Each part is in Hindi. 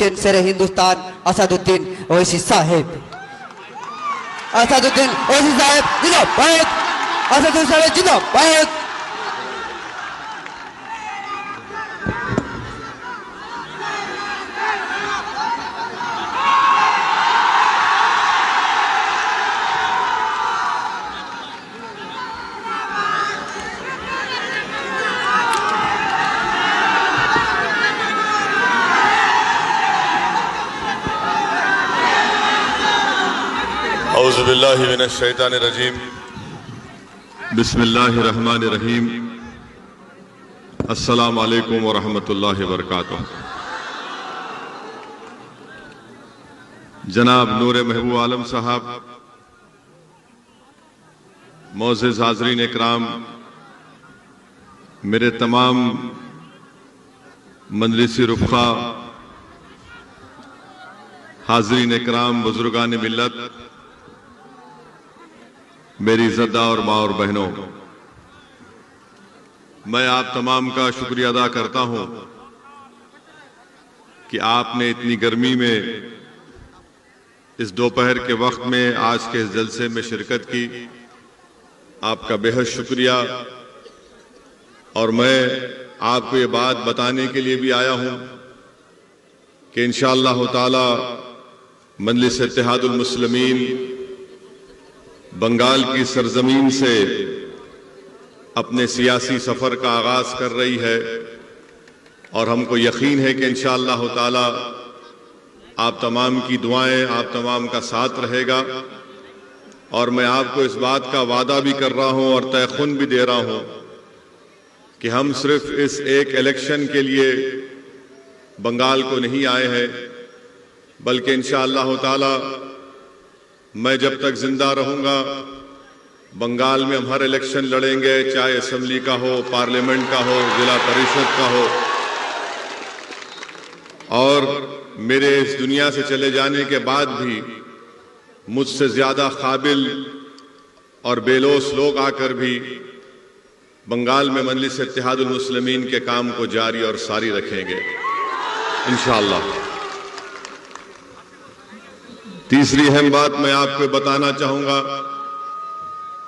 सचिन शेर हिंदुस्तान असदुद्दीन ओवैसी साहेब। असदुद्दीन ओवैसी साहेब जिंदाबाद। असदुद्दीन साहेब जिंदाबाद। औज़ुबिल्लाहि मिनश्शैतानिर्रजीम बिस्मिल्लाहिर्रहमानिर्रहीम अस्सलामु अलैकुम वरहमतुल्लाहि वबरकातुहू। जनाब नूर महबूब आलम साहब, मोअज़्ज़िज़ हाज़रीन इकराम, मेरे तमाम मजलिसी रुफ़क़ा, हाज़रीन इकराम, बुज़ुर्गान मिल्लत, मेरी इज़्ज़तदार और माँ और बहनों, मैं आप तमाम का शुक्रिया अदा करता हूं कि आपने इतनी गर्मी में इस दोपहर के वक्त में आज के इस जलसे में शिरकत की। आपका बेहद शुक्रिया। और मैं आपको ये बात बताने के लिए भी आया हूं कि इंशाअल्लाह ताला मजलिस इत्तेहादुल मुस्लिमीन बंगाल की सरजमीन से अपने सियासी सफर का आगाज कर रही है और हमको यकीन है कि इंशाअल्लाह ताला आप तमाम की दुआएं, आप तमाम का साथ रहेगा। और मैं आपको इस बात का वादा भी कर रहा हूं और तयखुन भी दे रहा हूं कि हम सिर्फ इस एक इलेक्शन के लिए बंगाल को नहीं आए हैं, बल्कि इंशाअल्लाह ताला मैं जब तक जिंदा रहूंगा बंगाल में हम हर इलेक्शन लड़ेंगे, चाहे असेंबली का हो, पार्लियामेंट का हो, जिला परिषद का हो। और मेरे इस दुनिया से चले जाने के बाद भी मुझसे ज्यादा काबिल और बेलोस लोग आकर भी बंगाल में मजलिस इत्तेहादुल मुस्लिमीन के काम को जारी और सारी रखेंगे इंशाअल्लाह। तीसरी अहम बात मैं आपको बताना चाहूंगा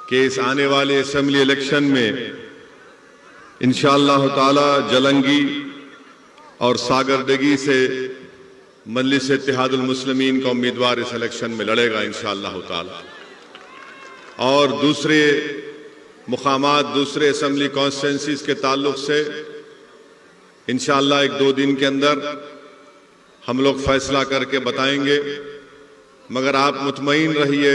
कि इस आने वाले असेंबली इलेक्शन में इंशाअल्लाह ताला जलंगी और सागरदगी से मजलिस इत्तेहादुल मुस्लिमीन का उम्मीदवार इस इलेक्शन में लड़ेगा इंशाअल्लाह ताला। और दूसरे मुकामात, दूसरे असेंबली कॉन्स्टिट्यूंसीज के ताल्लुक से इंशाअल्लाह 1-2 दिन के अंदर हम लोग फैसला करके बताएंगे। मगर आप मुतमईन रहिए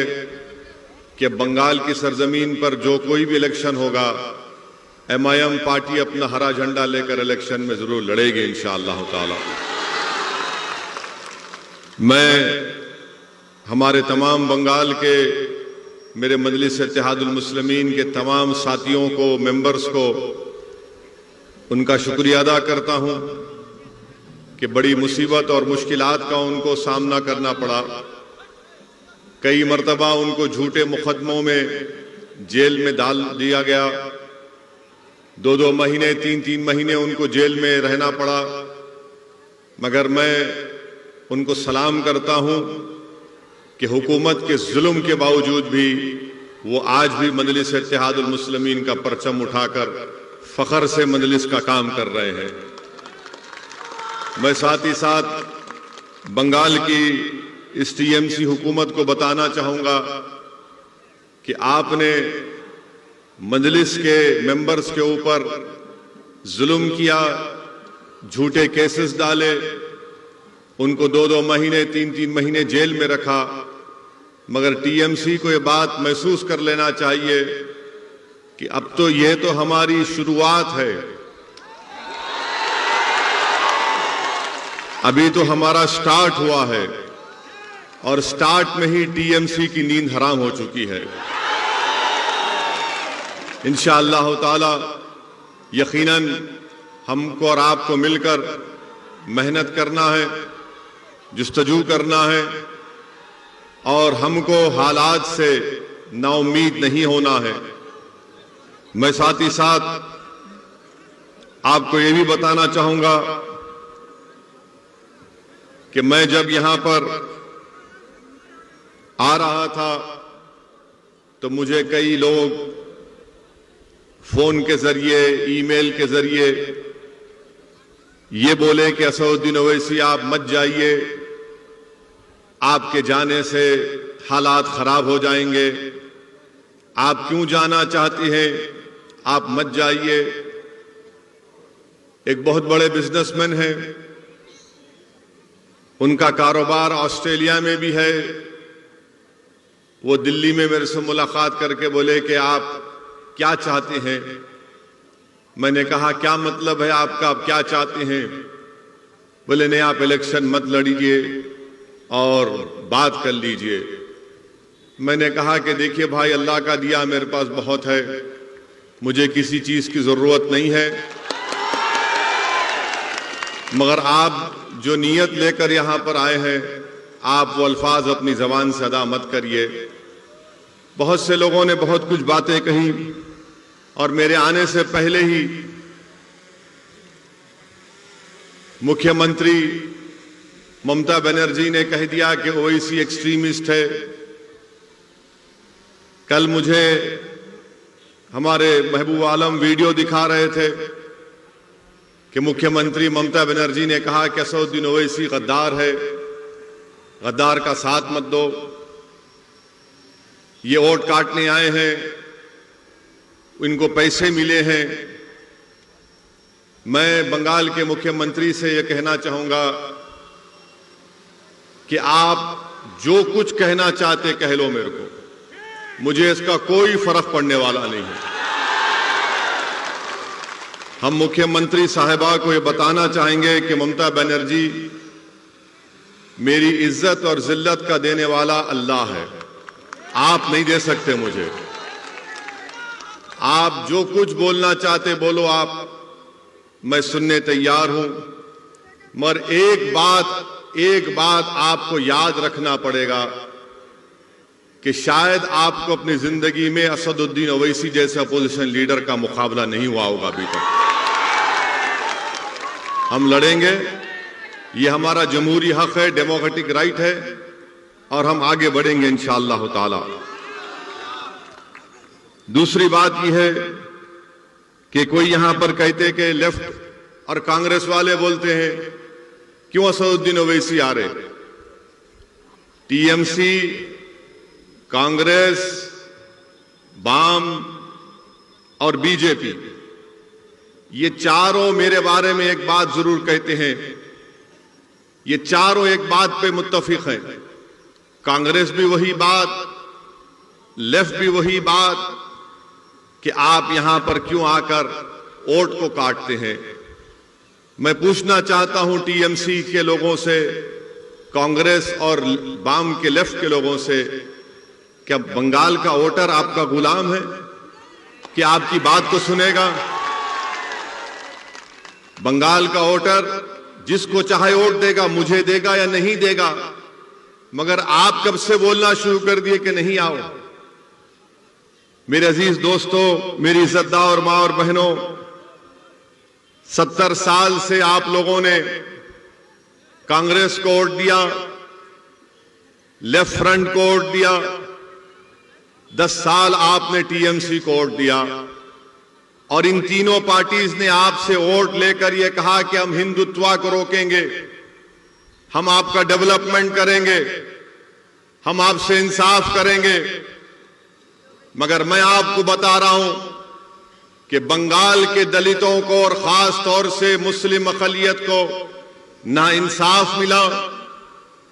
कि बंगाल की सरजमीन पर जो कोई भी इलेक्शन होगा, MIM पार्टी अपना हरा झंडा लेकर इलेक्शन में जरूर लड़ेगी इंशाअल्लाह ताला। मैं हमारे तमाम बंगाल के मेरे मजलिस इत्तेहादुल मुस्लिमीन के तमाम साथियों को, मेंबर्स को उनका शुक्रिया अदा करता हूं कि बड़ी मुसीबत और मुश्किलात का उनको सामना करना पड़ा। कई मर्तबा उनको झूठे मुकदमों में जेल में डाल दिया गया, 2-2 महीने, 3-3 महीने उनको जेल में रहना पड़ा। मगर मैं उनको सलाम करता हूं कि हुकूमत के जुल्म के बावजूद भी वो आज भी मजलिस इत्तेहादुल मुस्लिमीन का परचम उठाकर फख्र से मजलिस का काम कर रहे हैं। मैं साथ ही साथ बंगाल की इस TMC हुकूमत को बताना चाहूंगा कि आपने मजलिस के मेंबर्स के ऊपर जुल्म किया, झूठे केसेस डाले, उनको 2-2 महीने, 3-3 महीने जेल में रखा। मगर TMC को ये बात महसूस कर लेना चाहिए कि अब तो ये तो हमारी शुरुआत है, अभी तो हमारा स्टार्ट हुआ है और स्टार्ट में ही TMC की नींद हराम हो चुकी है। इंशाअल्लाह ताला यकीनन हमको और आपको मिलकर मेहनत करना है, जुस्तजू करना है और हमको हालात से नाउम्मीद नहीं होना है। मैं साथ ही साथ आपको ये भी बताना चाहूंगा कि मैं जब यहां पर आ रहा था तो मुझे कई लोग फोन के जरिए, ईमेल के जरिए ये बोले कि असदुद्दीन ओवैसी आप मत जाइए, आपके जाने से हालात खराब हो जाएंगे, आप क्यों जाना चाहती हैं, आप मत जाइए। एक बहुत बड़े बिजनेसमैन हैं, उनका कारोबार ऑस्ट्रेलिया में भी है। वो दिल्ली में मेरे से मुलाकात करके बोले कि आप क्या चाहते हैं। मैंने कहा क्या मतलब है आपका, आप क्या चाहते हैं। बोले नहीं, आप इलेक्शन मत लड़िए और बात कर लीजिए। मैंने कहा कि देखिए भाई, अल्लाह का दिया मेरे पास बहुत है, मुझे किसी चीज की जरूरत नहीं है, मगर आप जो नीयत लेकर यहां पर आए हैं, आप वो अल्फाज अपनी जबान से अदा मत करिए। बहुत से लोगों ने बहुत कुछ बातें कही और मेरे आने से पहले ही मुख्यमंत्री ममता बनर्जी ने कह दिया कि ओवैसी एक्सट्रीमिस्ट है। कल मुझे हमारे महबूब आलम वीडियो दिखा रहे थे कि मुख्यमंत्री ममता बनर्जी ने कहा कि असदुद्दीन ओवैसी गद्दार है, गद्दार का साथ मत दो, ये वोट काटने आए हैं, इनको पैसे मिले हैं। मैं बंगाल के मुख्यमंत्री से यह कहना चाहूंगा कि आप जो कुछ कहना चाहते कह लो मेरे को, मुझे इसका कोई फर्क पड़ने वाला नहीं है। हम मुख्यमंत्री साहिबा को यह बताना चाहेंगे कि ममता बनर्जी, मेरी इज्जत और जिल्लत का देने वाला अल्लाह है, आप नहीं दे सकते मुझे। आप जो कुछ बोलना चाहते बोलो आप, मैं सुनने तैयार हूं, मगर एक बात आपको याद रखना पड़ेगा कि शायद आपको अपनी जिंदगी में असदुद्दीन ओवैसी जैसे अपोजिशन लीडर का मुकाबला नहीं हुआ होगा अभी तक। हम लड़ेंगे, ये हमारा जमहूरी हक है, डेमोक्रेटिक राइट है, और हम आगे बढ़ेंगे इंशाअल्लाह ताला। दूसरी बात यह है कि कोई यहां पर कहते कि लेफ्ट और कांग्रेस वाले बोलते हैं क्यों असदुद्दीन ओवैसी आ रहे। टीएमसी, कांग्रेस, बाम और बीजेपी, ये चारों मेरे बारे में एक बात जरूर कहते हैं, ये चारों एक बात पे मुत्तफिक हैं। कांग्रेस भी वही बात, लेफ्ट भी वही बात कि आप यहां पर क्यों आकर वोट को काटते हैं। मैं पूछना चाहता हूं टीएमसी के लोगों से, कांग्रेस और बाम के लेफ्ट के लोगों से, क्या बंगाल का वोटर आपका गुलाम है कि आपकी बात को सुनेगा? बंगाल का वोटर जिसको चाहे वोट देगा, मुझे देगा या नहीं देगा, मगर आप कब से बोलना शुरू कर दिए कि नहीं आओ। मेरे अजीज दोस्तों, मेरी इज्जतदार मां और बहनों, 70 साल से आप लोगों ने कांग्रेस को वोट दिया, लेफ्ट फ्रंट को वोट दिया, 10 साल आपने टीएमसी को वोट दिया, और इन तीनों पार्टीज ने आपसे वोट लेकर यह कहा कि हम हिंदुत्व को रोकेंगे, हम आपका डेवलपमेंट करेंगे, हम आपसे इंसाफ करेंगे। मगर मैं आपको बता रहा हूं कि बंगाल के दलितों को और खास तौर से मुस्लिम अक़लियत को ना इंसाफ मिला,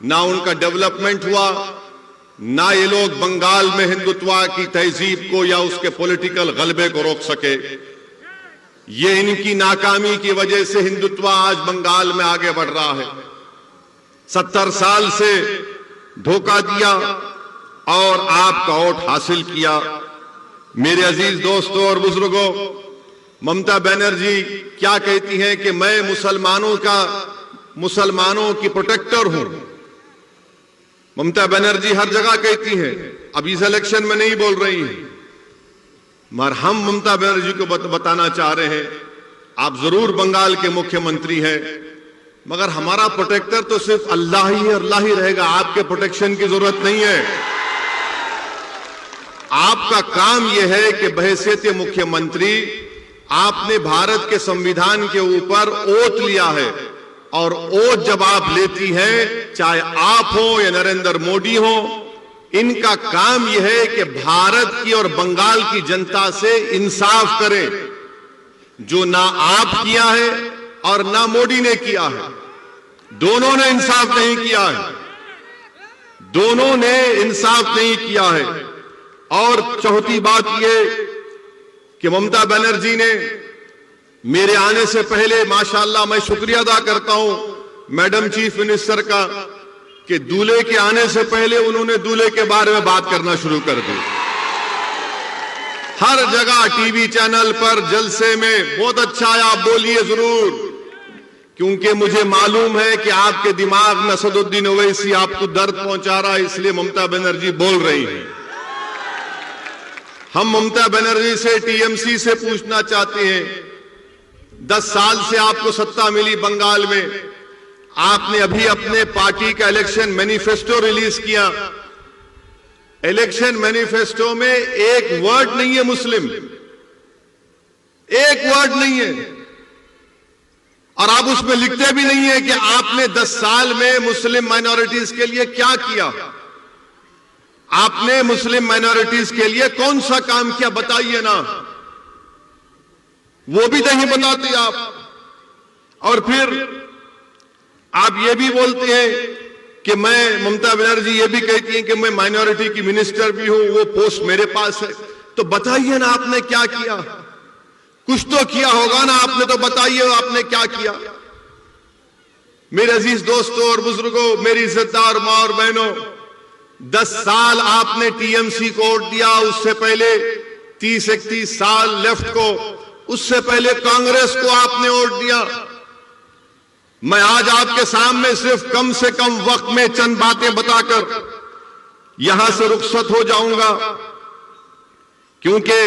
ना उनका डेवलपमेंट हुआ, ना ये लोग बंगाल में हिंदुत्व की तहजीब को या उसके पॉलिटिकल गलबे को रोक सके। ये इनकी नाकामी की वजह से हिंदुत्व आज बंगाल में आगे बढ़ रहा है। 70 साल से धोखा दिया और आपका वोट हासिल किया। मेरे अजीज दोस्तों और बुजुर्गों, ममता बनर्जी क्या कहती हैं कि मैं मुसलमानों की प्रोटेक्टर हूं। ममता बनर्जी हर जगह कहती हैं, अब इस इलेक्शन में नहीं बोल रही हैं, मगर हम ममता बनर्जी को बताना चाह रहे हैं, आप जरूर बंगाल के मुख्यमंत्री हैं, मगर हमारा प्रोटेक्टर तो सिर्फ अल्लाह ही अल्लाह ही रहेगा। आपके प्रोटेक्शन की जरूरत नहीं है। आपका काम यह है कि बहैसियत मुख्यमंत्री आपने भारत के संविधान के ऊपर ओथ लिया है, और ओथ जब आप लेती हैं, चाहे आप हो या नरेंद्र मोदी हो, इनका काम यह है कि भारत की और बंगाल की जनता से इंसाफ करें, जो ना आप किया है और ना मोदी ने किया है। दोनों ने इंसाफ नहीं किया है, दोनों ने इंसाफ नहीं किया है। और चौथी बात यह कि ममता बनर्जी ने मेरे आने से पहले, माशाल्लाह मैं शुक्रिया अदा करता हूं मैडम चीफ मिनिस्टर का, कि दूल्हे के आने से पहले उन्होंने दूल्हे के बारे में बात करना शुरू कर दी। हर जगह टीवी चैनल पर, जलसे में, बहुत अच्छा है, आप बोलिए जरूर, क्योंकि मुझे मालूम है कि आपके दिमाग में असदुद्दीन ओवैसी आपको दर्द पहुंचा रहा है, इसलिए ममता बनर्जी बोल रही हैं। हम ममता बनर्जी से, टीएमसी से पूछना चाहते हैं, 10 साल से आपको सत्ता मिली बंगाल में, आपने अभी अपने पार्टी का इलेक्शन मैनिफेस्टो रिलीज किया। इलेक्शन मैनिफेस्टो में एक वर्ड नहीं है मुस्लिम, एक वर्ड नहीं है, और आप उसमें लिखते भी नहीं है कि आपने 10 साल में मुस्लिम माइनॉरिटीज के लिए क्या किया। आपने मुस्लिम माइनॉरिटीज के लिए कौन सा काम किया, बताइए ना, वो भी नहीं बताते आप। और फिर आप ये भी बोलते हैं कि मैं, ममता बनर्जी ये भी कहती हैं कि मैं माइनॉरिटी की मिनिस्टर भी हूं, वो पोस्ट मेरे पास है। तो बताइए ना आपने क्या किया, कुछ तो किया होगा ना आपने, तो बताइए आपने क्या किया। मेरे अजीज दोस्तों और बुजुर्गों, मेरी इज्जतदार मां और बहनों, 10 साल आपने टीएमसी को वोट दिया, उससे पहले 30-31 साल लेफ्ट को, उससे पहले कांग्रेस को आपने वोट दिया। मैं आज आपके सामने सिर्फ कम से कम वक्त में चंद बातें बताकर यहां से रुखसत हो जाऊंगा, क्योंकि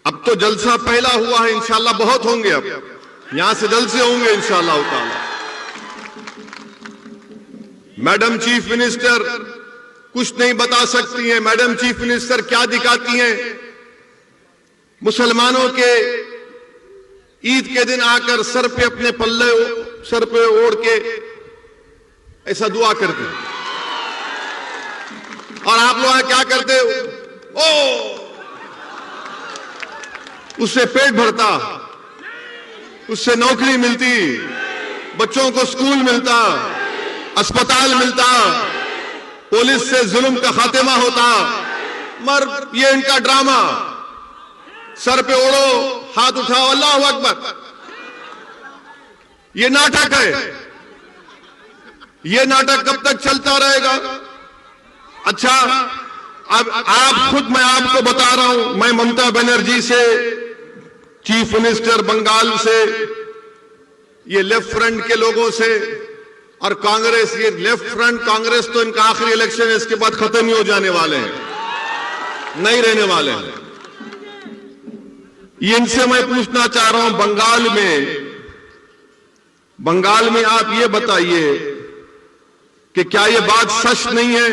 अब तो जलसा पहला हुआ है, इंशाल्लाह बहुत होंगे, अब यहां से जलसे होंगे इंशाल्लाह ताला। मैडम चीफ मिनिस्टर कुछ नहीं बता सकती हैं। मैडम चीफ मिनिस्टर क्या दिखाती हैं? मुसलमानों के ईद के दिन आकर सर पे अपने पल्ले सर पे ओढ़ के ऐसा दुआ करते, और आप लोग क्या करते हो? ओ, उससे पेट भरता, उससे नौकरी मिलती, बच्चों को स्कूल मिलता, अस्पताल मिलता, पुलिस से जुल्म का खात्मा होता। मगर ये इनका ड्रामा, सर पे ओढ़ो, हाथ उठाओ, अल्लाहू अकबर, ये नाटक है। ये नाटक कब तक चलता रहेगा? अच्छा, अब आप खुद, मैं आपको बता रहा हूं, मैं ममता बनर्जी से, चीफ मिनिस्टर बंगाल से, ये लेफ्ट फ्रंट के लोगों से, और कांग्रेस, ये लेफ्ट फ्रंट कांग्रेस तो इनका आखिरी इलेक्शन है, इसके बाद खत्म ही हो जाने वाले हैं, नहीं रहने वाले हैं। ये इनसे मैं पूछना चाह रहा हूं, बंगाल में आप ये बताइए कि क्या ये बात सच नहीं है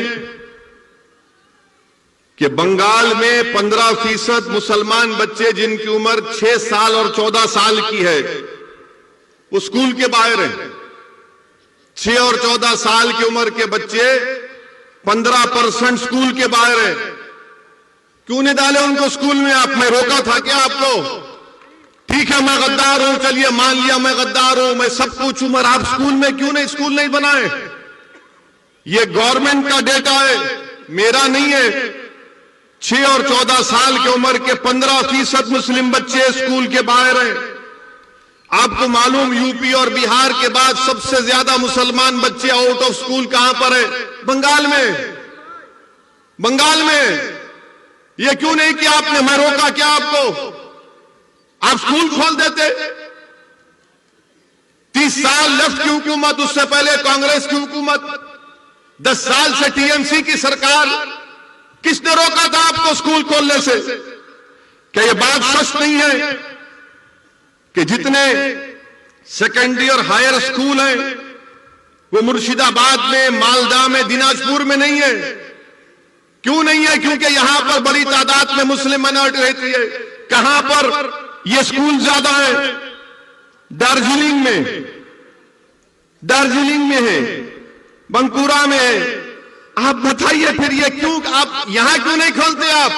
कि बंगाल में 15% मुसलमान बच्चे जिनकी उम्र 6 साल और 14 साल की है, वो स्कूल के बाहर हैं। 6 और 14 साल की उम्र के बच्चे 15% स्कूल के बाहर हैं। क्यों नहीं डाले उनको स्कूल में? आप, मैं रोका था क्या आपको? ठीक है, मैं गद्दार हूं, चलिए मान लिया मैं गद्दार हूं, मैं सब कुछ हूं, मगर आप स्कूल में क्यों नहीं, स्कूल नहीं बनाए? ये गवर्नमेंट का डेटा है, मेरा नहीं है। 6 और 14 साल की उम्र के 15% मुस्लिम बच्चे स्कूल के बाहर हैं। आपको मालूम, यूपी और बिहार के बाद सबसे ज्यादा मुसलमान बच्चे आउट ऑफ स्कूल कहां पर है? बंगाल में। बंगाल में ये क्यों नहीं किया आपने? मैं रोका क्या आपको? आप स्कूल खोल देते। 30 साल लेफ्ट की हुकूमत, उससे पहले कांग्रेस की हुकूमत, 10 साल से टीएमसी की सरकार, किसने रोका था आपको स्कूल खोलने से? क्या यह बात सच नहीं है कि जितने सेकेंडरी और हायर स्कूल है वो मुर्शिदाबाद में, मालदा में, दिनाजपुर में नहीं है। क्यों नहीं है? क्योंकि यहां पर बड़ी तादाद में मुस्लिम माइनॉरिटी रहती है। कहां पर ये स्कूल ज्यादा है? दार्जिलिंग में है, बंकुरा में है। आप बताइए फिर ये क्यों, आप यहां क्यों नहीं खोलते? आप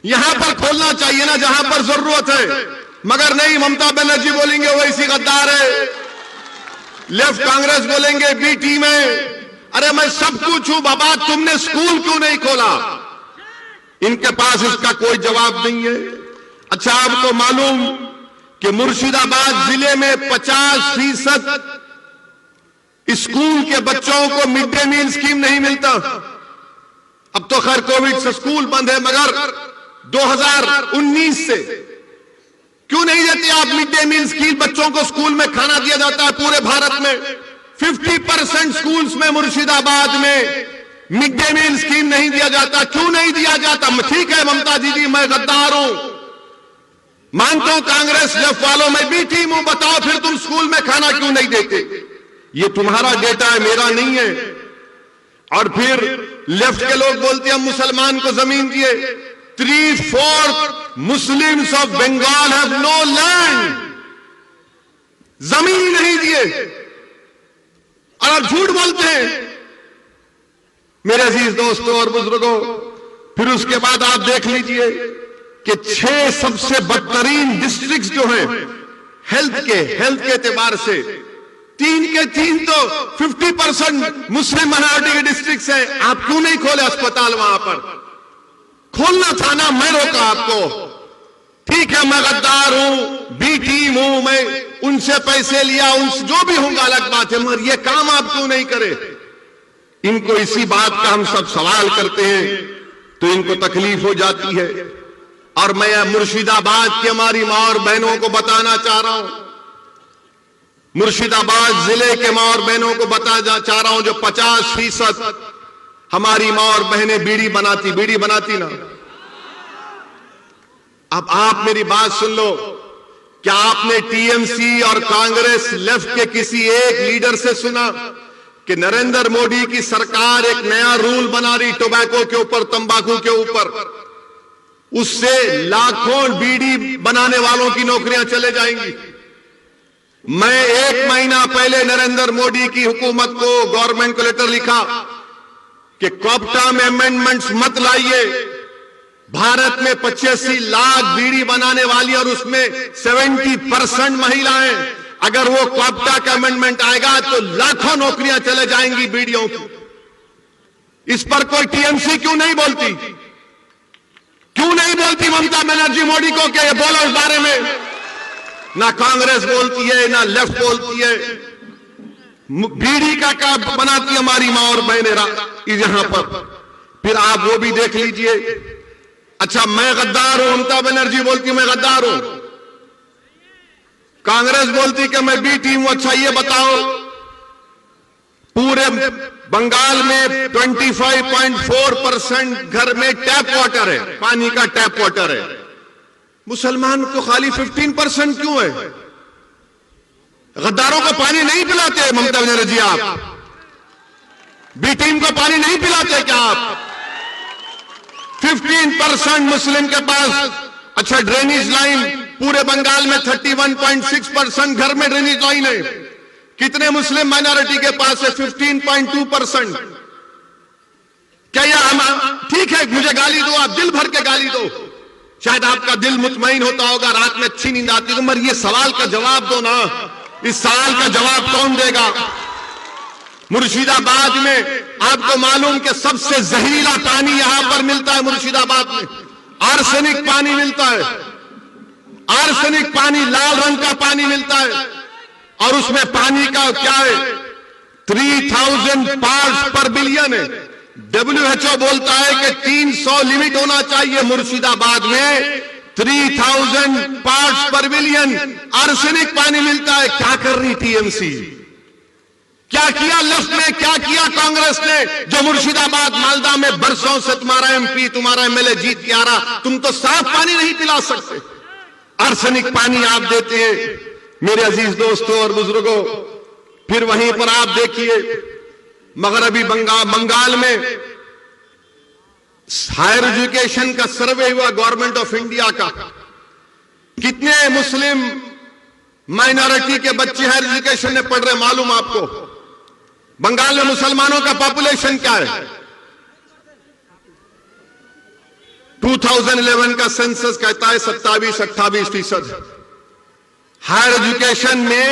यहां पर खोलना चाहिए ना जहां पर जरूरत है। मगर नहीं, ममता बनर्जी बोलेंगे वो इसी गद्दार है, लेफ्ट कांग्रेस बोलेंगे बी टीम है। अरे मैं सब कुछ हूं बाबा, तुमने स्कूल क्यों नहीं खोला? इनके पास इसका कोई जवाब नहीं है। अच्छा, आपको मालूम कि मुर्शिदाबाद जिले में 50% स्कूल के बच्चों को मिड डे मील स्कीम नहीं मिलता। अब तो खैर कोविड से स्कूल बंद है, मगर 2019 से क्यों नहीं देती आप मिड डे मील स्कीम? बच्चों को स्कूल में खाना दिया जाता है पूरे भारत में। 50% स्कूल्स में मुर्शिदाबाद में मिड डे मील स्कीम नहीं दिया जाता। क्यों नहीं दिया जाता? ठीक है ममता दीदी, मैं गद्दार हूं, मानता हूं कांग्रेस लेफ्ट वालों में भी टीम हूं, बताओ फिर तुम स्कूल में खाना क्यों नहीं देते? ये तुम्हारा डेटा है, मेरा नहीं है। और फिर लेफ्ट के लोग बोलते हैं हम मुसलमान को जमीन दिए। 3/4 Muslims of Bengal have no land, जमीन नहीं दिए और आप झूठ बोलते हैं। मेरे अजीज दोस्तों और बुजुर्गों, फिर उसके बाद आप देख लीजिए कि 6 सबसे बदतरीन डिस्ट्रिक्ट जो हैं हेल्थ के एतबार से, 3 के 3 तो 50% मुस्लिम माइनॉरिटी के डिस्ट्रिक्ट हैं। आप क्यों नहीं खोले अस्पताल? वहां पर खोलना था ना, मैं रोका आपको। ठीक है, मैं गद्दार हूं, बी टीम हूं, मैं उनसे पैसे लिया, उनसे जो भी होगा अलग बात है, मगर ये काम आप क्यों नहीं करे? इनको इसी बात का हम सब सवाल करते हैं तो इनको तकलीफ हो जाती है। और मैं मुर्शिदाबाद की हमारी मां और बहनों को बताना चाह रहा हूं, मुर्शिदाबाद जिले के मां और बहनों को बताना चाह रहा हूं, जो 50% हमारी मां और बहनें बीड़ी बनाती ना। अब आप मेरी बात सुन लो। क्या आपने टीएमसी और कांग्रेस लेफ्ट के किसी एक लीडर से सुना कि नरेंद्र मोदी की सरकार एक नया रूल बना रही टोबैको के ऊपर, तंबाकू के ऊपर, उससे लाखों बीड़ी बनाने वालों की नौकरियां चले जाएंगी? मैं 1 महीना पहले नरेंद्र मोदी की हुकूमत को, गवर्नमेंट को लेटर लिखा कि कॉप्टा में अमेंडमेंट्स मत लाइए। भारत में 85 लाख बीड़ी बनाने वाली और उसमें 70% महिलाएं। अगर वो कॉप्टा का अमेंडमेंट आएगा तो लाखों नौकरियां चले जाएंगी बीड़ियों की। इस पर कोई टीएमसी क्यों नहीं बोलती? क्यों नहीं बोलती ममता बनर्जी मोदी को कि ये बोलो इस बारे में? ना कांग्रेस बोलती है, ना लेफ्ट बोलती है। बीड़ी का बनाती हमारी मां और बहनें यहां पर। फिर आप वो भी देख लीजिए। अच्छा, मैं गद्दार हूं, ममता बनर्जी बोलती मैं गद्दार हूं, कांग्रेस बोलती कि मैं बी टीम हूं। अच्छा, ये बताओ, पूरे बंगाल में 25.4% घर में टैप वाटर है, पानी का टैप वाटर है। मुसलमान को खाली 15% क्यों है? गद्दारों को पानी नहीं पिलाते ममता बनर्जी? आप बी टीम को पानी नहीं पिलाते क्या आप? 15% मुस्लिम के पास। अच्छा, ड्रेनेज लाइन पूरे बंगाल में 31.6% घर में ड्रेनेज लाइन है। कितने मुस्लिम माइनॉरिटी के पास है? 15.2%। क्या यह ठीक है? मुझे गाली दो, आप दिल भर के गाली दो, शायद आपका दिल मुतमईन होता होगा, रात में अच्छी नींद आती है, मगर ये सवाल का जवाब दो ना। इस सवाल का जवाब कौन देगा? मुर्शिदाबाद में आपको मालूम कि सबसे जहरीला पानी यहां पर मिलता है। मुर्शिदाबाद में आर्सेनिक पानी मिलता है, आर्सेनिक पानी, लाल रंग का पानी मिलता है। और उसमें पानी का क्या है? 3000 पार्ट्स पर बिलियन है। WHO बोलता है कि 300 लिमिट होना चाहिए। मुर्शिदाबाद में 3000 पार्ट्स पर बिलियन आर्सेनिक पानी मिलता है। क्या कर रही टीएमसी? क्या किया लेफ्ट ने? क्या किया कांग्रेस ने? जो मुर्शिदाबाद, मालदा में बरसों से तुम्हारा एमपी, तुम्हारा एमएलए जीत के आ रहा, तुम तो साफ पानी नहीं पिला सकते, आर्सेनिक पानी आप देते हैं। मेरे अजीज दोस्तों और बुजुर्गों, फिर वहीं पर आप देखिए मगरबी बंगाल में हायर एजुकेशन का सर्वे हुआ गवर्नमेंट ऑफ इंडिया का। कितने मुस्लिम माइनॉरिटी के बच्चे हायर एजुकेशन में पढ़ रहे मालूम आपको? बंगाल में मुसलमानों का पॉपुलेशन क्या है? 2011 का सेंसस कहता है 27-28%। हायर एजुकेशन में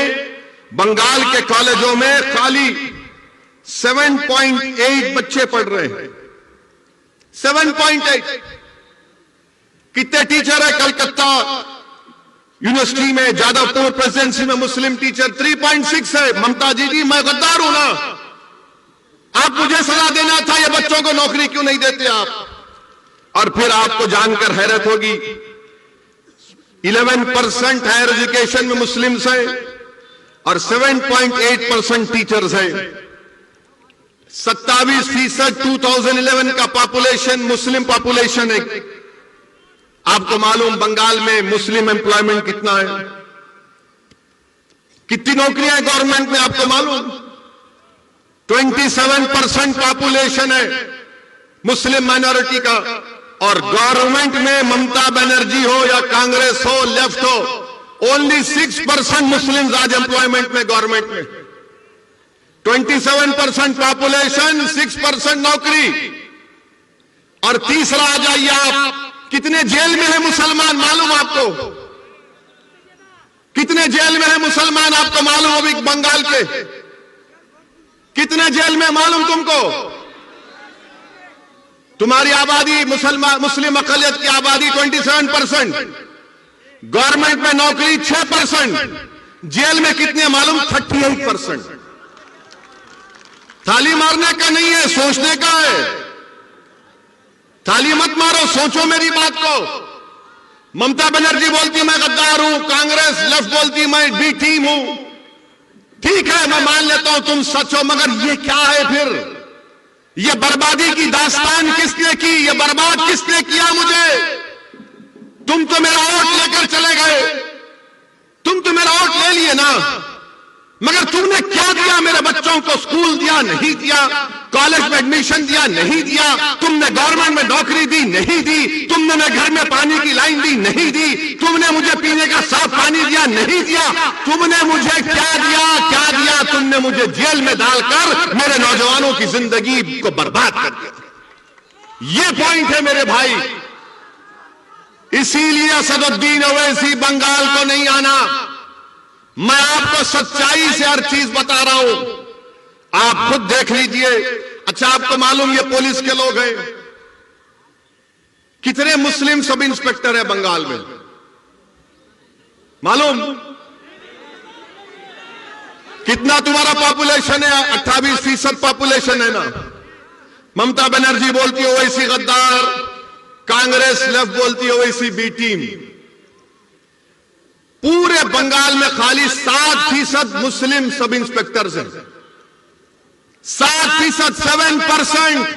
बंगाल के कॉलेजों में खाली 7.8 बच्चे पढ़ रहे हैं। 7.8। कितने टीचर है कलकत्ता यूनिवर्सिटी में, जादवपुर प्रेसिडेंसी में मुस्लिम टीचर 3.6 है। ममता जी, मैं गद्दार हूं ना? आप मुझे सलाह देना था, ये बच्चों को नौकरी क्यों नहीं देते आप? और फिर आपको जानकर हैरत होगी 11% हायर एजुकेशन में मुस्लिम्स हैं और 7.8% टीचर्स हैं। 27% 2011 का पॉपुलेशन मुस्लिम पॉपुलेशन है। आपको मालूम बंगाल में मुस्लिम एम्प्लॉयमेंट कितना है? कितनी नौकरियां हैं गवर्नमेंट में आपको मालूम? 27% पॉपुलेशन है मुस्लिम माइनॉरिटी का। और गवर्नमेंट में ममता बनर्जी हो या कांग्रेस हो, लेफ्ट हो, ओनली 6% मुस्लिम आज एम्प्लॉयमेंट में गवर्नमेंट में। 27% पॉपुलेशन, 6% नौकरी। और तीसरा आ जाइए आप, कितने जेल में है मुसलमान मालूम आपको? कितने जेल में है मुसलमान आपको मालूम? अभी बंगाल के कितने जेल में मालूम तुमको? तुम्हारी आबादी मुस्लिम अकलियत की आबादी 27%, गवर्नमेंट में नौकरी 6%, जेल में कितने मालूम? 38%। ताली मारने का नहीं है, सोचने का है। ताली मत मारो, सोचो मेरी बात को। ममता बनर्जी बोलती मैं गद्दार हूं, कांग्रेस लेफ्ट बोलती मैं बी टीम हूं। ठीक है, मैं मान लेता हूं तुम सच हो, मगर ये क्या है फिर? ये बर्बादी की दास्तान किसने की? ये बर्बाद किसने किया मुझे? तुम तो मेरा वोट लेकर चले गए, तुम तो मेरा वोट ले लिए ना, मगर तुमने क्या दिया मेरे बच्चों को? स्कूल दिया नहीं दिया, कॉलेज में एडमिशन दिया नहीं दिया, तुमने गवर्नमेंट में नौकरी दी नहीं दी, तुमने मेरे घर में पानी की लाइन दी नहीं दी, तुमने मुझे पीने का साफ पानी दिया नहीं दिया, तुमने मुझे क्या दिया? क्या दिया? तुमने मुझे जेल में डालकर मेरे नौजवानों की जिंदगी को बर्बाद कर दिया। ये पॉइंट है मेरे भाई। इसीलिए असदुद्दीन ओवैसी बंगाल को नहीं आना। मैं आपको सच्चाई से हर चीज बता रहा हूं, आप खुद देख लीजिए। अच्छा, आपको मालूम ये पुलिस के लोग हैं, कितने मुस्लिम सब इंस्पेक्टर है बंगाल में मालूम? कितना तुम्हारा पॉपुलेशन है? 28% पॉपुलेशन है ना। ममता बनर्जी बोलती है ओवैसी गद्दार, कांग्रेस लेफ्ट बोलती है ओवैसी बी टीम। पूरे बंगाल में खाली 7% मुस्लिम सब इंस्पेक्टर्स हैं। 7%, 7%,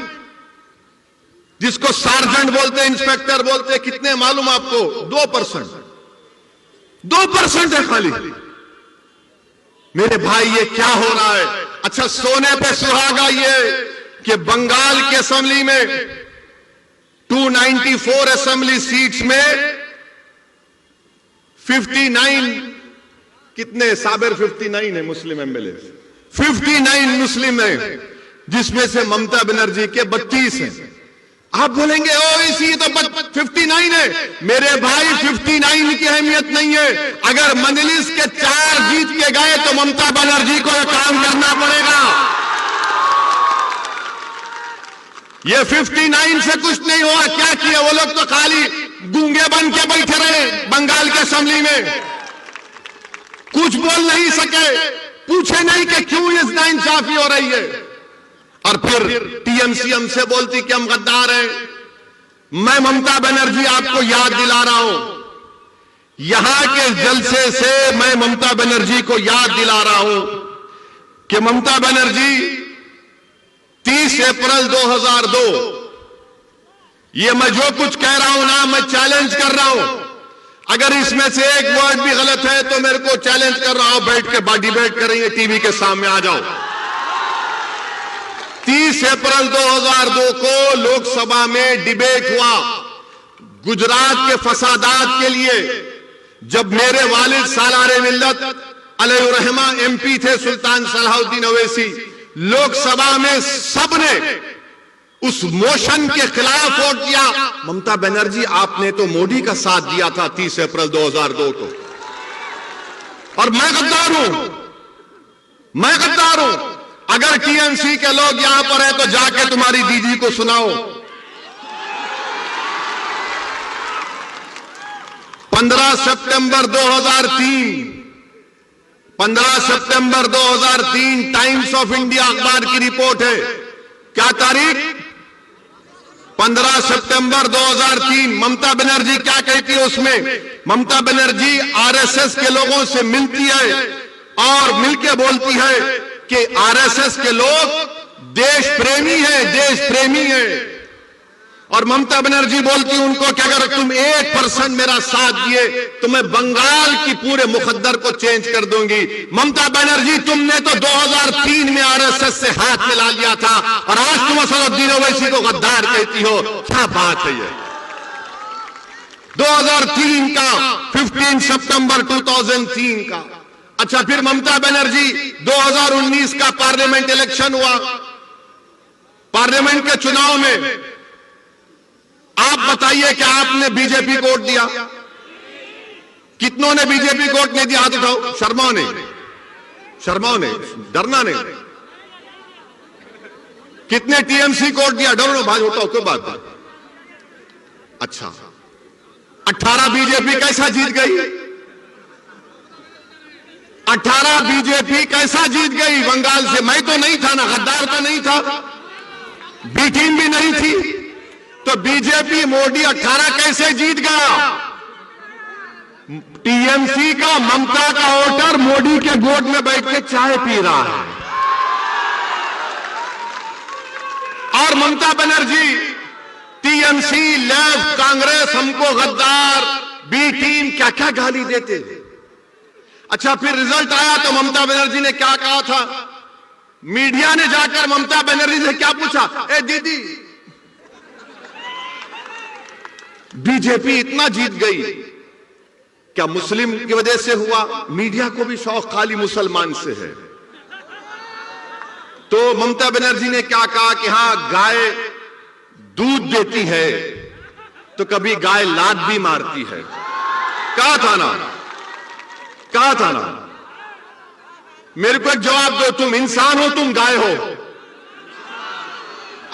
जिसको सार्जेंट बोलते हैं, इंस्पेक्टर बोलते हैं। कितने मालूम आपको? 2%। 2% है खाली। मेरे भाई ये क्या हो रहा है? अच्छा, सोने पे सुहागा ये कि बंगाल की असेंबली में 294 असेंबली सीट्स में 59 कितने साबिर 59 है मुस्लिम एमएलए, 59 मुस्लिम है, जिसमें से ममता बनर्जी के 32 हैं। आप बोलेंगे ओ इसी तो 59 है। मेरे भाई 59 की अहमियत नहीं है। अगर मजलिस के 4 जीत के गए तो ममता बनर्जी को काम करना पड़ेगा। ये 59 से कुछ नहीं हुआ। क्या किया वो लोग? तो खाली गूंगे बन के बैठे रहे बंगाल के असेंबली में, कुछ बोल नहीं सके, पूछे नहीं कि क्यों ये नाइंसाफी हो रही है। और फिर टीएमसी हमसे बोलती कि हम गद्दार हैं। मैं ममता बनर्जी आपको याद दिला रहा हूं, यहां के जलसे से मैं ममता बनर्जी को याद दिला रहा हूं कि ममता बनर्जी 30 अप्रैल 2002, ये मैं जो कुछ कह रहा हूं ना, मैं चैलेंज कर रहा हूं। अगर इसमें से एक वर्ड भी गलत है तो मेरे को चैलेंज कर रहा हूं, बैठ के डिबेट करेंगे, टीवी के सामने आ जाओ। 30 अप्रैल 2002 को लोकसभा में डिबेट हुआ गुजरात के फसादात के लिए, जब मेरे वालिद सालारे मिल्लत अलैहिर्रहमा एमपी थे सुल्तान सलाहुद्दीन ओवैसी। लोकसभा में सबने उस मोशन के खिलाफ वोट दिया। ममता बनर्जी, आपने तो मोदी का साथ दिया था 30 अप्रैल 2002 को, और मैं गद्दार हूं। अगर टीएमसी के लोग यहां पर है तो जाके तुम्हारी दीदी को सुनाओ। 15 सितंबर 2003 टाइम्स ऑफ इंडिया अखबार की रिपोर्ट है। क्या तारीख? 15 सितंबर 2003। ममता बनर्जी क्या कहती है उसमें? ममता बनर्जी आरएसएस के लोगों से मिलती है और मिलके बोलती है कि आरएसएस के लोग देश प्रेमी हैं। और ममता बनर्जी बोलती उनको कि अगर तुम 1% मेरा साथ दिए तो मैं बंगाल की पूरे मुकद्दर को चेंज कर दूंगी। ममता बनर्जी, तुमने तो 2003 में आरएसएस से हाथ मिला लिया था और आज तुम असदुद्दीन ओवैसी को गद्दार कहती हो। क्या बात है ये? 2003 का 15 सितंबर 2003 का। अच्छा, फिर ममता बनर्जी 2019 का पार्लियामेंट इलेक्शन हुआ। पार्लियामेंट के चुनाव में आप बताइए कि आपने बीजेपी को वोट दिया? कितनों ने बीजेपी को वोट नहीं दिया? हाथ उठाओ। शर्माओ ने, डरना नहीं। कितने टीएमसी को वोट दिया? डरो भाई, उठाओ, कोई बात नहीं। अच्छा, 18 बीजेपी कैसा जीत गई? 18 बीजेपी कैसा जीत गई बंगाल से? मैं तो नहीं था ना, गद्दार तो नहीं था, बी टीम भी नहीं थी, तो बीजेपी मोदी 18 कैसे जीत गया? टीएमसी का ममता का वोटर मोदी के गोद में बैठ के चाय पी रहा है। और ममता बनर्जी, टीएमसी, लेफ्ट, कांग्रेस हमको गद्दार, बी टीम, क्या क्या गाली देते थे। अच्छा, फिर रिजल्ट आया तो ममता बनर्जी ने क्या कहा था? मीडिया ने जाकर ममता बनर्जी से क्या पूछा? ए दीदी, बीजेपी इतना जीत गई, क्या मुस्लिम की वजह से हुआ? मीडिया को भी शौक खाली मुसलमान से है। तो ममता बनर्जी ने क्या कहा कि हां, गाय दूध देती है तो कभी गाय लात भी मारती है। कहा था ना। मेरे को एक जवाब दो, तुम इंसान हो, तुम गाय हो?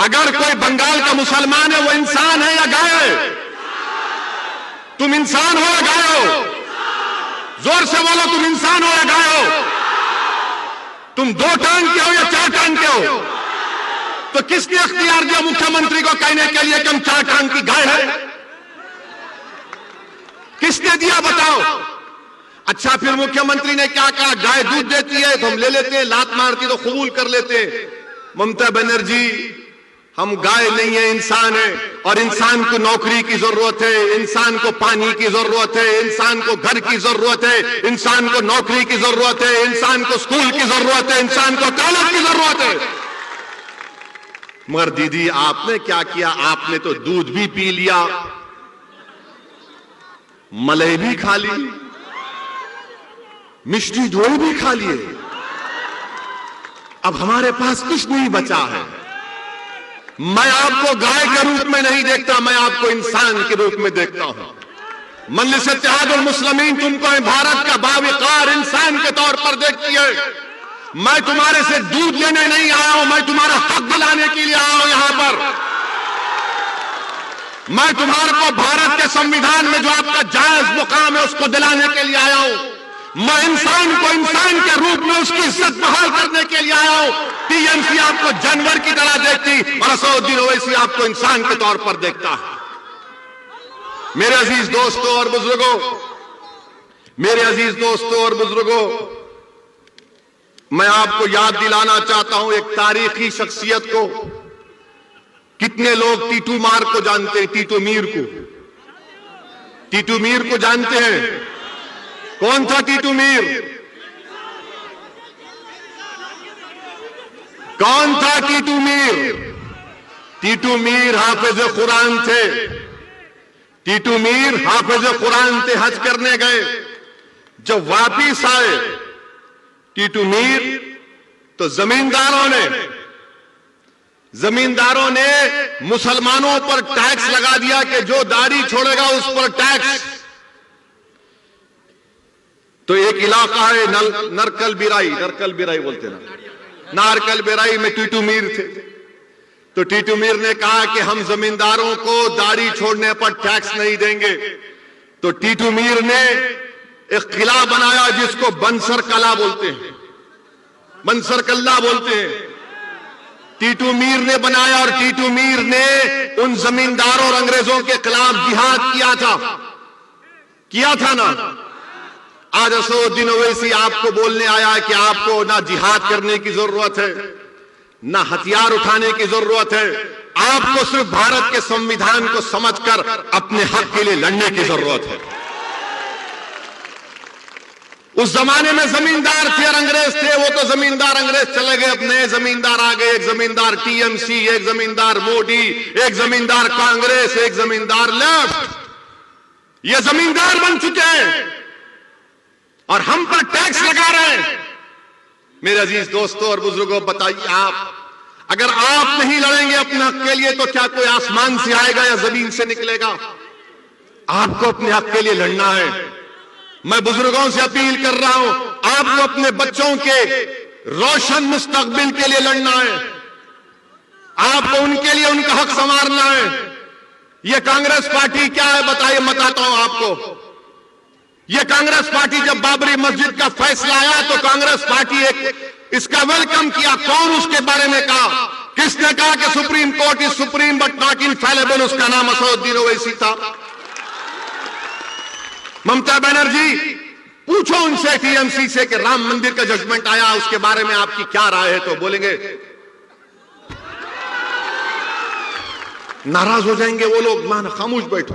अगर कोई बंगाल का मुसलमान है, वो इंसान है या गाय है? तुम इंसान हो या गाय हो? जोर से बोलो, तुम इंसान हो या गाय हो? तुम 2 टांग के हो या 4 टांग के हो? तो किसने अख्तियार दिया मुख्यमंत्री को कहने के लिए कि हम 4 टांग की गाय है? किसने दिया, बताओ। अच्छा, फिर मुख्यमंत्री ने क्या कहा? गाय दूध देती है तो हम ले लेते हैं, लात मारती तो कबूल कर लेते हैं। ममता बनर्जी, हम गाय नहीं है, इंसान है, और इंसान को नौकरी की जरूरत है, इंसान को पानी की जरूरत है, इंसान को घर की जरूरत है, इंसान को नौकरी की जरूरत है, इंसान को स्कूल की जरूरत है, इंसान को कॉलेज की जरूरत है। मगर दीदी, आपने क्या किया? आपने तो दूध भी पी लिया, मलाई भी खा ली, मिष्टी दोई भी खा लिए। अब हमारे पास कुछ नहीं बचा है। मैं आपको गाय के रूप में नहीं देखता, मैं आपको इंसान के रूप में देखता हूं। मजलिस इत्तेहादुल मुस्लिमीन तुमको भारत का बावकार इंसान के तौर पर देखती है। मैं तुम्हारे से दूध लेने नहीं आया हूं, मैं तुम्हारा हक दिलाने के लिए आया हूं यहां पर। मैं तुम्हारे को भारत के संविधान में जो आपका जायज मुकाम है उसको दिलाने के लिए आया हूं। मैं इंसान को इंसान के रूप में उसकी इज्जत बहाल करने के लिए आया हूं। टीएमसी आपको जानवर की तरह देखती और असदुद्दीन ओवैसी आपको इंसान के तौर पर देखता है। मेरे अजीज दोस्तों और बुजुर्गों, मैं आपको याद दिलाना चाहता हूं एक तारीखी शख्सियत को। कितने लोग टीटू मार को जानते हैं? टीटू मीर को। टीटू मीर को जानते हैं? कौन था टीटू मीर? कौन था टीटू मीर? टीटू मीर हाफिज कुरान थे। टीटू मीर हाफिज कुरान थे, हज करने गए। जब वापिस आए टीटू मीर, तो जमींदारों ने मुसलमानों पर टैक्स लगा दिया कि जो दाढ़ी छोड़ेगा उस पर टैक्स। तो एक इलाका है नरकल बिराई बोलते ना, नारकल बिराई में टीटू मीर थे। तो टीटू मीर ने कहा कि हम जमींदारों को दाढ़ी छोड़ने पर टैक्स नहीं देंगे। तो टीटू मीर ने एक किला बनाया जिसको बंसर कला बोलते हैं, बंसर कल्ला बोलते हैं। टीटू मीर ने बनाया और टीटू मीर ने उन जमींदारों और अंग्रेजों के खिलाफ जिहाद किया था ना। आज असदुद्दीन ओवैसी आपको बोलने आया कि आपको ना जिहाद करने की जरूरत है, ना हथियार उठाने की जरूरत है, आपको सिर्फ भारत के संविधान को समझकर अपने हक के लिए लड़ने की जरूरत है। उस जमाने में जमींदार थे और अंग्रेज थे, वो तो जमींदार अंग्रेज चले गए, अब नए जमींदार आ गए। एक जमींदार टीएमसी, एक जमींदार मोदी, एक जमींदार कांग्रेस, एक जमींदार लेफ्ट। ये जमींदार बन चुके हैं और हम पर टैक्स लगा रहे हैं। मेरे अजीज दोस्तों और बुजुर्गों, बताइए आप, अगर आप नहीं लड़ेंगे अपने हक के लिए तो क्या कोई आसमान से आएगा या जमीन से निकलेगा? आपको अपने हक के लिए लड़ना है। मैं बुजुर्गों से अपील कर रहा हूं, आपको अपने बच्चों के रोशन मुस्तकबिल के लिए लड़ना है। आपको उनके लिए उनका हक संवारना है। यह कांग्रेस पार्टी क्या है बताइए, बताता हूं आपको। यह कांग्रेस पार्टी जब बाबरी मस्जिद का फैसला आया तो कांग्रेस पार्टी इसका वेलकम किया। कौन उसके बारे में कहा? किसने कहा कि supreme court is supreme but not infallible? उसका नाम असदुद्दीन ओवैसी था। ममता बनर्जी, पूछो उनसे टीएमसी से कि राम मंदिर का जजमेंट आया, उसके बारे में आपकी क्या राय है? तो बोलेंगे, नाराज हो जाएंगे वो लोग, मान खामोश बैठो।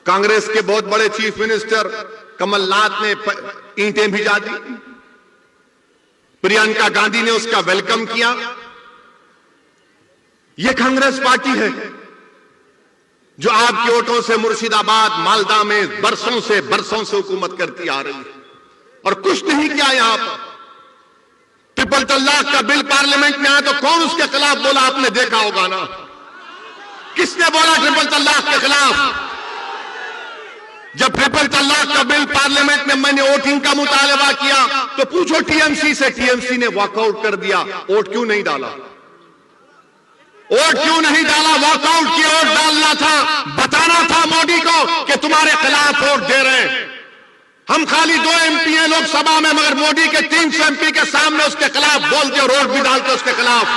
कांग्रेस के बहुत बड़े चीफ मिनिस्टर कमलनाथ ने ईंटें भिजा दी, प्रियंका गांधी ने उसका वेलकम किया। यह कांग्रेस पार्टी है जो आपके वोटों से मुर्शिदाबाद, मालदा में बरसों से हुकूमत करती आ रही है और कुछ नहीं किया। यहां पर ट्रिपल तलाक का बिल पार्लियामेंट में आया तो कौन उसके खिलाफ बोला? आपने देखा होगा ना, किसने बोला ट्रिपल तलाक के खिलाफ? जब ट्रिपल तलाक का बिल पार्लियामेंट में मैंने वोटिंग का मुतालबा किया तो पूछो टीएमसी से, टीएमसी ने वॉकआउट कर दिया। वोट क्यों नहीं डाला? वोट क्यों नहीं डाला? वॉकआउट किया। वोट डालना था, बताना था मोदी को कि तुम्हारे खिलाफ वोट दे रहे हैं। हम खाली 2 एमपी हैं लोकसभा में, मगर मोदी के 300 एमपी के सामने उसके खिलाफ बोलते और वोट भी डालते उसके खिलाफ।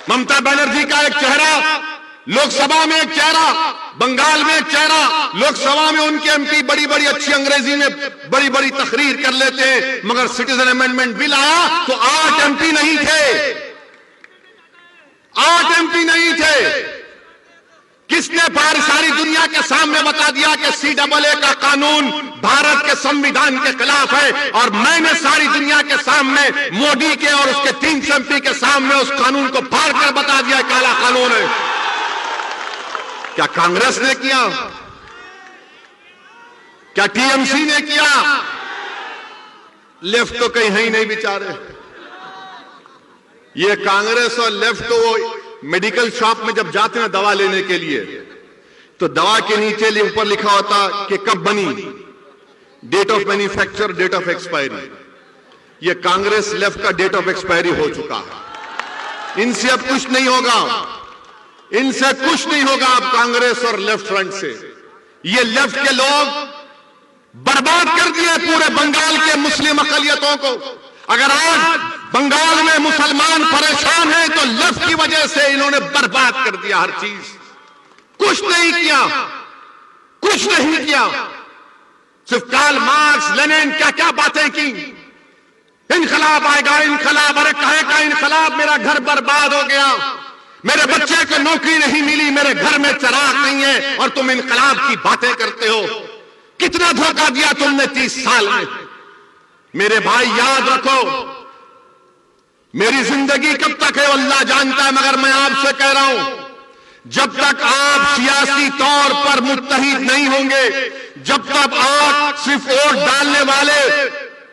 ममता बनर्जी का एक चेहरा लोकसभा में, एक चेहरा बंगाल में, एक चेहरा लोकसभा में। उनके एमपी बड़ी बड़ी अच्छी अंग्रेजी में बड़ी बड़ी तकरीर कर लेते हैं, मगर सिटीजन अमेंडमेंट बिल आया तो 8 एमपी नहीं थे, 8 एमपी नहीं थे। किसने सारी दुनिया के सामने बता दिया कि CAA का कानून भारत के संविधान के खिलाफ है? और मैंने सारी दुनिया के सामने मोदी के और उसके 300 एमपी के सामने उस कानून को फाड़ कर बता दिया काला कानून है। क्या कांग्रेस ने किया? क्या टीएमसी ने किया? लेफ्ट तो कहीं है ही नहीं बेचारे। ये कांग्रेस और लेफ्ट तो वो मेडिकल शॉप में जब जाते हैं दवा लेने के लिए तो दवा के नीचे ऊपर लिखा होता कि कब बनी, date of manufacture, date of expiry. ये कांग्रेस लेफ्ट का डेट ऑफ एक्सपायरी हो चुका है। इनसे अब कुछ नहीं होगा, इनसे कुछ नहीं होगा अब कांग्रेस और लेफ्ट फ्रंट से। ये लेफ्ट के लोग बर्बाद कर दिए पूरे बंगाल के मुस्लिम अकलियतों को। अगर आज बंगाल में मुसलमान परेशान हैं तो लेफ्ट की वजह से इन्होंने बर्बाद कर दिया हर चीज। कुछ नहीं किया, कुछ नहीं किया। सिर्फ कार्ल मार्क्स, लेनिन क्या क्या बातें की। इनकलाब आएगा, इनकलाब, अरे काहे का इनकलाब? मेरा घर बर्बाद हो गया। मेरे बच्चे को नौकरी नहीं मिली, मेरे घर में चिराग नहीं है, और तुम इनकलाब की बातें करते हो। कितना धोखा दिया तुमने 30 साल में। मेरे भाई याद रखो, मेरी जिंदगी कब तक है अल्लाह जानता है, मगर मैं आपसे कह रहा हूं, जब तक आप सियासी तौर पर मुत्तहिद नहीं होंगे, जब तक आप सिर्फ वोट डालने वाले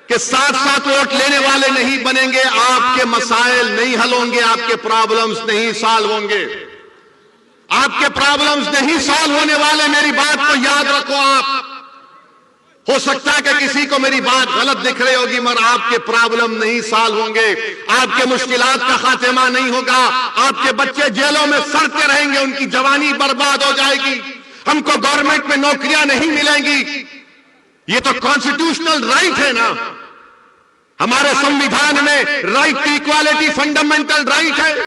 के साथ साथ वोट लेने वाले नहीं बनेंगे, आपके मसाइल नहीं हल होंगे, आपके प्रॉब्लम्स नहीं सॉल्व होंगे, आपके प्रॉब्लम्स नहीं सॉल्व होने वाले। मेरी बात को याद रखो। आप हो सकता है कि किसी को मेरी बात गलत दिख रही होगी, मगर आपके प्रॉब्लम नहीं सॉल्व होंगे, आपके मुश्किलात का खात्मा नहीं होगा, आपके बच्चे जेलों में सड़ते रहेंगे, उनकी जवानी बर्बाद हो जाएगी, हमको गवर्नमेंट में नौकरियां नहीं मिलेंगी। ये तो कॉन्स्टिट्यूशनल राइट है ना, हमारे संविधान में right to equality fundamental right है।